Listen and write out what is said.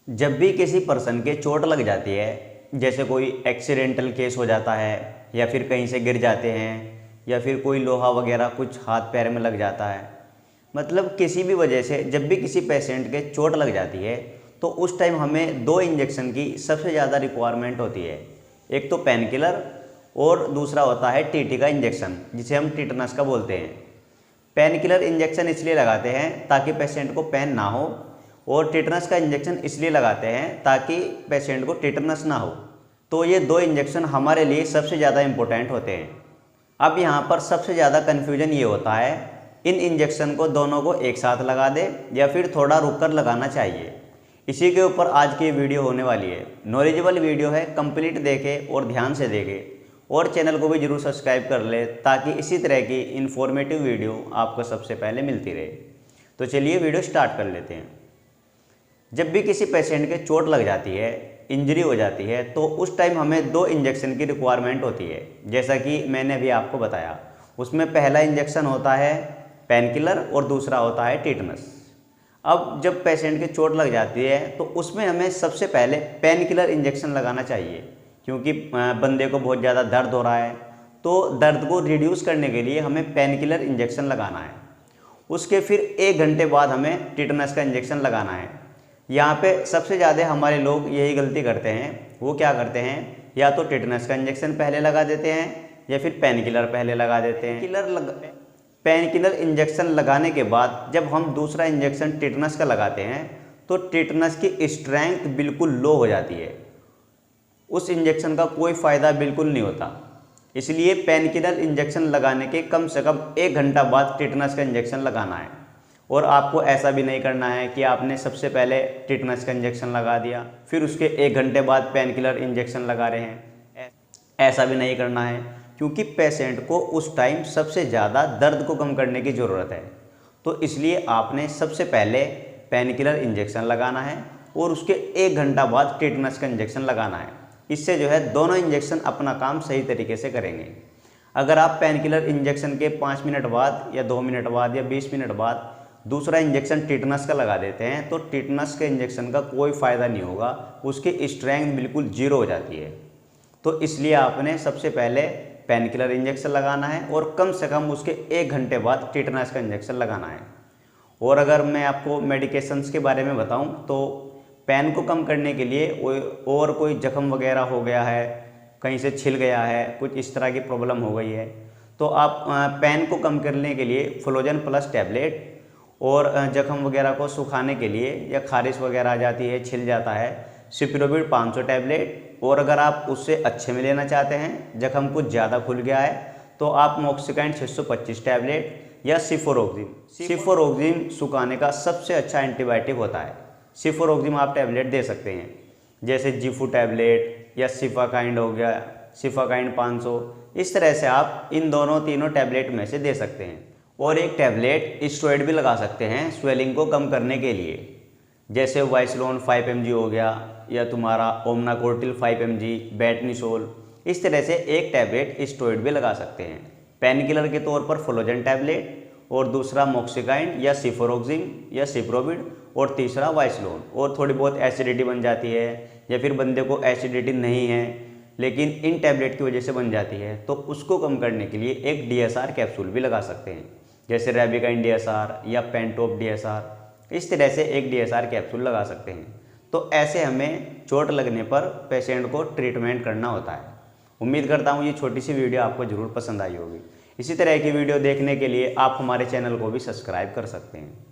जब भी किसी पर्सन के चोट लग जाती है, जैसे कोई एक्सीडेंटल केस हो जाता है या फिर कहीं से गिर जाते हैं या फिर कोई लोहा वगैरह कुछ हाथ पैर में लग जाता है, मतलब किसी भी वजह से जब भी किसी पेशेंट के चोट लग जाती है तो उस टाइम हमें दो इंजेक्शन की सबसे ज़्यादा रिक्वायरमेंट होती है। एक तो पेन किलर और दूसरा होता है टीटी का इंजेक्शन, जिसे हम टिटनस का बोलते हैं। पेन किलर इंजेक्शन इसलिए लगाते हैं ताकि पेशेंट को पेन ना हो, और टिटनस का इंजेक्शन इसलिए लगाते हैं ताकि पेशेंट को टिटनस ना हो। तो ये दो इंजेक्शन हमारे लिए सबसे ज़्यादा इम्पोर्टेंट होते हैं। अब यहाँ पर सबसे ज़्यादा कन्फ्यूजन ये होता है, इन इंजेक्शन को दोनों को एक साथ लगा दे या फिर थोड़ा रुक कर लगाना चाहिए। इसी के ऊपर आज की वीडियो होने वाली है। नॉलेजेबल वीडियो है, कंप्लीट देखें और ध्यान से देखें, और चैनल को भी जरूर सब्सक्राइब कर ले ताकि इसी तरह की इन्फॉर्मेटिव वीडियो आपको सबसे पहले मिलती रहे। तो चलिए वीडियो स्टार्ट कर लेते हैं। जब भी किसी पेशेंट के चोट लग जाती है, इंजरी हो जाती है, तो उस टाइम हमें दो इंजेक्शन की रिक्वायरमेंट होती है, जैसा कि मैंने अभी आपको बताया। उसमें पहला इंजेक्शन होता है पेन किलर और दूसरा होता है टिटनस। अब जब पेशेंट की चोट लग जाती है तो उसमें हमें सबसे पहले पेन किलर इंजेक्शन लगाना चाहिए, क्योंकि बंदे को बहुत ज़्यादा दर्द हो रहा है, तो दर्द को रिड्यूस करने के लिए हमें पेन किलर इंजेक्शन लगाना है। उसके फिर 1 घंटे बाद हमें टिटनस का इंजेक्शन लगाना है। यहाँ पे सबसे ज़्यादा हमारे लोग यही गलती करते हैं। वो क्या करते हैं, या तो टिटनस का इंजेक्शन पहले लगा देते हैं या फिर पेन किलर पहले लगा देते हैं। पेन किलर इंजेक्शन लगाने के बाद जब हम दूसरा इंजेक्शन टिटनस का लगाते हैं तो टिटनस की स्ट्रेंथ बिल्कुल लो हो जाती है। उस इंजेक्शन का कोई फ़ायदा बिल्कुल नहीं होता। इसलिए पेन किलर इंजेक्शन लगाने के कम से कम 1 घंटा बाद टिटनस का इंजेक्शन लगाना है। और आपको ऐसा भी नहीं करना है कि आपने सबसे पहले टिटनस का इंजेक्शन लगा दिया फिर उसके 1 घंटे बाद पेन किलर इंजेक्शन लगा रहे हैं। ऐसा भी नहीं करना है, क्योंकि पेशेंट को उस टाइम सबसे ज़्यादा दर्द को कम करने की ज़रूरत है। तो इसलिए आपने सबसे पहले पेन किलर इंजेक्शन लगाना है और उसके 1 घंटा बाद टिटनस का इंजेक्शन लगाना है। इससे जो है दोनों इंजेक्शन अपना काम सही तरीके से करेंगे। अगर आप पेन किलर इंजेक्शन के 5 मिनट बाद या 2 मिनट बाद या 20 मिनट बाद दूसरा इंजेक्शन टिटनस का लगा देते हैं तो टिटनस के इंजेक्शन का कोई फ़ायदा नहीं होगा, उसकी स्ट्रेंथ बिल्कुल जीरो हो जाती है। तो इसलिए आपने सबसे पहले पेन किलर इंजेक्शन लगाना है और कम से कम उसके 1 घंटे बाद टिटनस का इंजेक्शन लगाना है। और अगर मैं आपको मेडिकेशंस के बारे में बताऊं तो पेन को कम करने के लिए और कोई जख्म वगैरह हो गया है, कहीं से छिल गया है, कुछ इस तरह की प्रॉब्लम हो गई है, तो आप पेन को कम करने के लिए फ्लोजन प्लस टैबलेट, और जख्म वगैरह को सुखाने के लिए या खारिश वगैरह आ जाती है, छिल जाता है, सिप्रोबिड 500 टैबलेट, और अगर आप उससे अच्छे में लेना चाहते हैं, जख्म कुछ ज़्यादा खुल गया है, तो आप मॉक्सिकाइन 625 टैबलेट या सिफोरोक्सिम। सिफोरोक्सिम सुखाने का सबसे अच्छा एंटीबायोटिक होता है। सिफोरोक्सिम आप टैबलेट दे सकते हैं, जैसे जीफू टैबलेट या सिफाकाइंड हो गया, सिफाकाइंड 500, इस तरह से आप इन दोनों तीनों टैबलेट में से दे सकते हैं। और एक टैबलेट स्टेरॉइड भी लगा सकते हैं स्वेलिंग को कम करने के लिए, जैसे वाइसलोन 5 mg हो गया या तुम्हारा ओमनाकोर्टिल 5 mg, बेटनिसोल। इस तरह से एक टैबलेट स्टेरॉइड भी लगा सकते हैं। पेन किलर के तौर पर फ्लोजन टैबलेट, और दूसरा मॉक्सिकाइन या सिफोरोक्सिम या सिप्रोबिड, और तीसरा वाइसलोन। और थोड़ी बहुत एसिडिटी बन जाती है या फिर बंदे को एसिडिटी नहीं है लेकिन इन टैबलेट की वजह से बन जाती है, तो उसको कम करने के लिए एक DSR कैप्सूल भी लगा सकते हैं, जैसे रेबिकाइन DSR या पेंटोप DSR। इस तरह से एक DSR कैप्सूल लगा सकते हैं। तो ऐसे हमें चोट लगने पर पेशेंट को ट्रीटमेंट करना होता है। उम्मीद करता हूँ ये छोटी सी वीडियो आपको ज़रूर पसंद आई होगी। इसी तरह की वीडियो देखने के लिए आप हमारे चैनल को भी सब्सक्राइब कर सकते हैं।